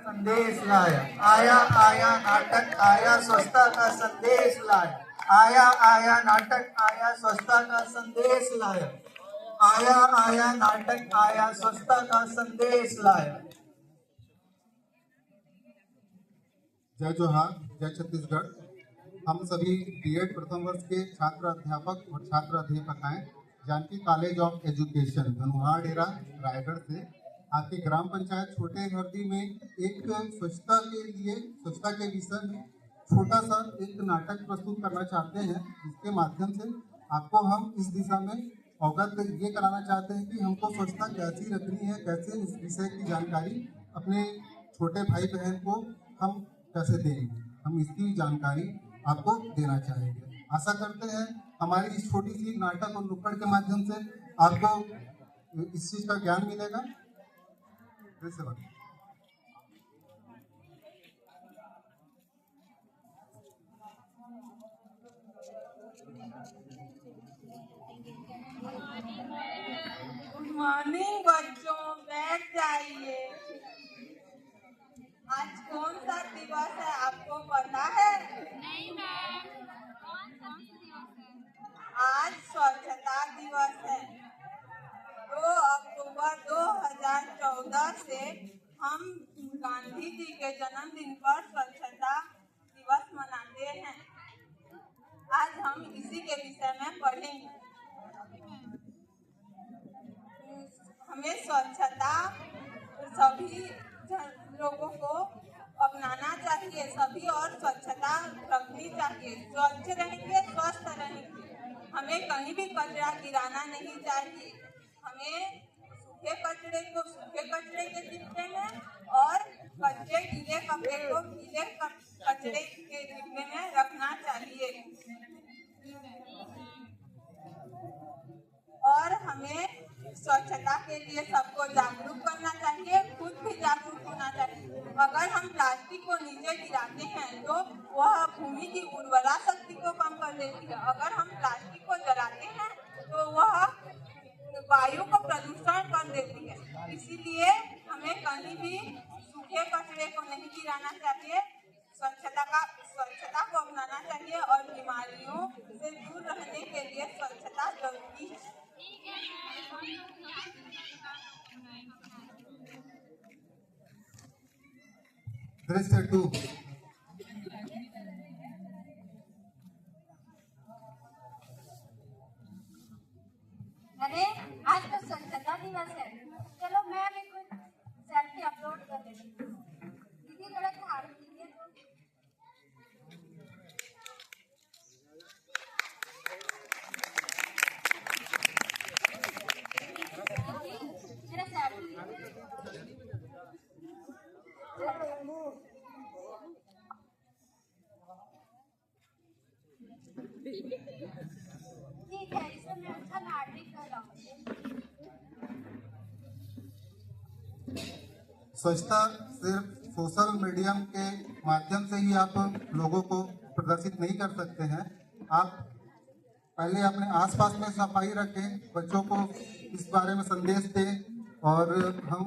संदेश लाया। आया आया नाटक आया स्वच्छता का संदेश लाया। आया आया नाटक आया स्वच्छता का संदेश लाया। आया आया नाटक आया स्वच्छता का संदेश लाया। जय जोहार, जय छत्तीसगढ़। हम सभी बीएड प्रथम वर्ष के छात्र अध्यापक और छात्र अध्यापकाएं Janaki college of education Dhanuha Dera Raigarh से आपके ग्राम पंचायत छोटे हरदी में एक स्वच्छता के विषय में छोटा सा एक नाटक प्रस्तुत करना चाहते हैं, जिसके माध्यम से आपको हम इस दिशा में अवगत ये कराना चाहते हैं कि हमको स्वच्छता कैसी रखनी है, कैसे इस विषय की जानकारी अपने छोटे भाई बहन को हम कैसे देंगे, हम इसकी जानकारी आपको देना चाहेंगे। आशा करते हैं हमारी इस छोटी सी नाटक और नुक्कड़ के माध्यम से आपको इस चीज का ज्ञान मिलेगा। गुड मॉर्निंग बच्चों, बैठ जाइए। आज कौन सा दिवस है आपको पता है? नहीं मैम, कौन सा दिवस है? आज स्वच्छता दिवस है। 2 अक्टूबर 2014 से हम गांधी जी के जन्मदिन पर स्वच्छता दिवस मनाते हैं। आज हम इसी के विषय में पढ़ेंगे। हमें स्वच्छता सभी लोगों को अपनाना चाहिए, सभी और स्वच्छता रखनी चाहिए। स्वच्छ रहेंगे, स्वस्थ रहेंगे। हमें कहीं भी कचरा गिराना नहीं चाहिए। हमें सूखे कचरे को सूखे कचरे के डिब्बे में और कच्चे गीले कपड़े को गीले कचरे के डिब्बे में रखना चाहिए। और हमें स्वच्छता के लिए सबको जागरूक करना चाहिए, खुद भी जागरूक होना चाहिए। अगर हम प्लास्टिक को नीचे गिराते हैं तो वह भूमि की उर्वरा शक्ति को कम कर देती है। अगर हम प्लास्टिक को जलाते हैं तो वह वायु को प्रदूषण कर देती है। इसीलिए हमें कहीं भी सूखे कचरे को नहीं गिराना चाहिए। स्वच्छता को अपनाना चाहिए और बीमारियों से दूर रहने के लिए स्वच्छता जरूरी है। दृश्य 2। अरे आज तो स्वच्छता दिवस है, चलो मैं भी कुछ सेल्फी अपलोड कर देती हूँ। दीदी थोड़ा झाड़ू दीजिए तो। मेरा सेल्फी ठीक है, इसमें मैं अच्छा नाटक कर रहा हूँ। स्वच्छता सिर्फ सोशल मीडिया के माध्यम से ही आप लोगों को प्रदर्शित नहीं कर सकते हैं। आप पहले अपने आसपास में सफाई रखें, बच्चों को इस बारे में संदेश दें और हम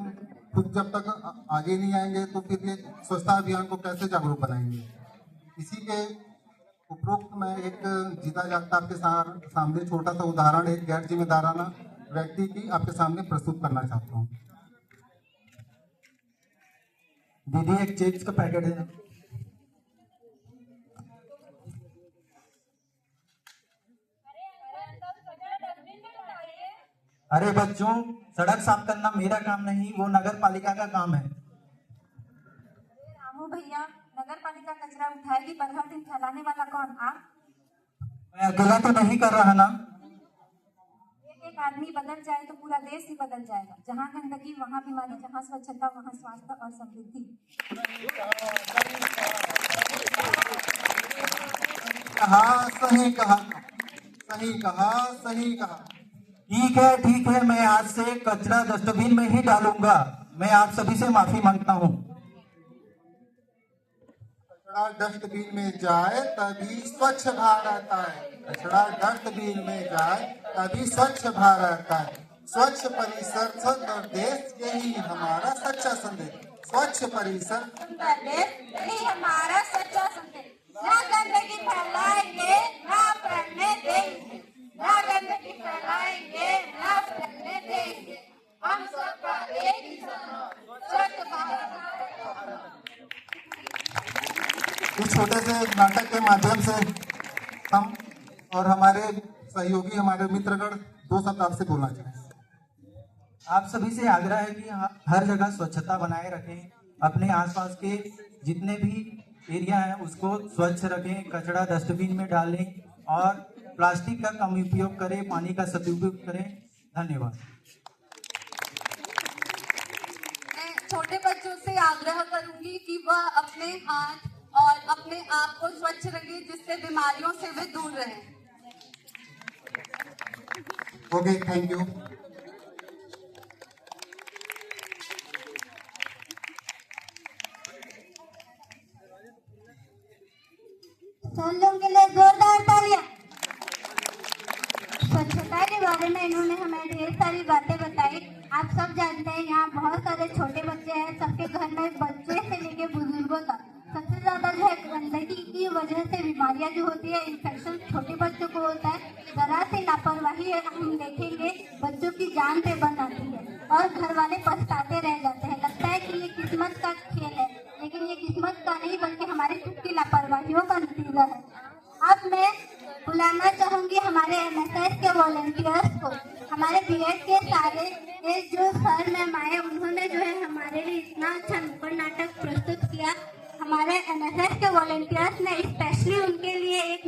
खुद जब तक आगे नहीं आएंगे तो फिर ये स्वच्छता अभियान को कैसे जागरूक बनाएंगे। इसी के उपरोक्त मैं एक जीता जागता आपके सामने छोटा सा उदाहरण एक गैर जिम्मेदाराना व्यक्ति की आपके सामने प्रस्तुत करना चाहता हूँ। दीदी एक चिप्स का पैकेट देना। अरे बच्चों, सड़क साफ करना मेरा काम नहीं, वो नगर पालिका का काम है। रामू भैया, नगर पालिका कचरा उठाएगी पर हर दिन फैलाने वाला कौन? आप? मैं अकेला तो नहीं कर रहा ना। एक आदमी बदल जाए तो पूरा देश ही बदल जाएगा। जहाँ गंदगी वहाँ बीमारी, जहाँ स्वच्छता वहाँ स्वास्थ्य और समृद्धि। सही कहा, सही कहा, सही कहा। ठीक है, मैं आज से कचरा डस्टबिन में ही डालूंगा। मैं आप सभी से माफी मांगता हूँ। कचरा डस्टबिन में जाए तभी स्वच्छ भारत आए। कचरा डस्टबिन में जाए तभी स्वच्छ भारत आए। स्वच्छ परिसर स्वच्छ देश, यही हमारा सच्चा संदेश। स्वच्छ परिसर यही हमारा सच्चा संदेश। ना गंदगी फैलाएंगे, ना फैलने देंगे, ना गंदगी फैलाएंगे, ना फैलने देंगे। हम सबका एक ही सपना, स्वच्छ भारत। इस छोटे से नाटक के माध्यम से हम और हमारे सहयोगी, हमारे मित्रगण 2 शब्द आपसे बोलना चाहेंगे। आप सभी से आग्रह है कि हर जगह स्वच्छता बनाए रखें, अपने आसपास के जितने भी एरिया हैं उसको स्वच्छ रखें, कचरा डस्टबिन में डालें और प्लास्टिक का कम उपयोग करें, पानी का सदुपयोग करें। धन्यवाद। मैं छोटे बच्चों से आग्रह करूंगी कि वह अपने हाथ और अपने आप को स्वच्छ रखें, जिससे बीमारियों से वे दूर रहें। Okay, thank you. लोगों के लिए जोरदार तालियां। स्वच्छता के बारे में इन्होंने हमें ढेर सारी बातें बताई। आप सब जानते हैं यहाँ बहुत सारे छोटे बच्चे हैं, सबके घर में बच्चे से लेके बुजुर्गों तक सबसे ज्यादा जो है गंदगी की वजह से बीमारियां जो होती है, इन्फेक्शन छोटे बच्चों को होता है। जरा सी लापरवाही हम देखेंगे बच्चों की जान पे बन आती है और घर वाले पछताते रह जाते हैं। लगता है कि ये किस्मत का खेल है, लेकिन ये किस्मत का नहीं बल्कि हमारी खुद की लापरवाहियों का नतीजा है। अब मैं बुलाना चाहूंगी हमारे एमएसएस के वॉलंटियर्स को। हमारे बीएड के सारे जो सर मैम आए, उन्होंने जो है हमारे लिए इतना अच्छा नुक्कड़ नाटक प्रस्तुत किया। हमारे एमएसएस के वॉलंटियर्स ने स्पेशली उनके लिए एक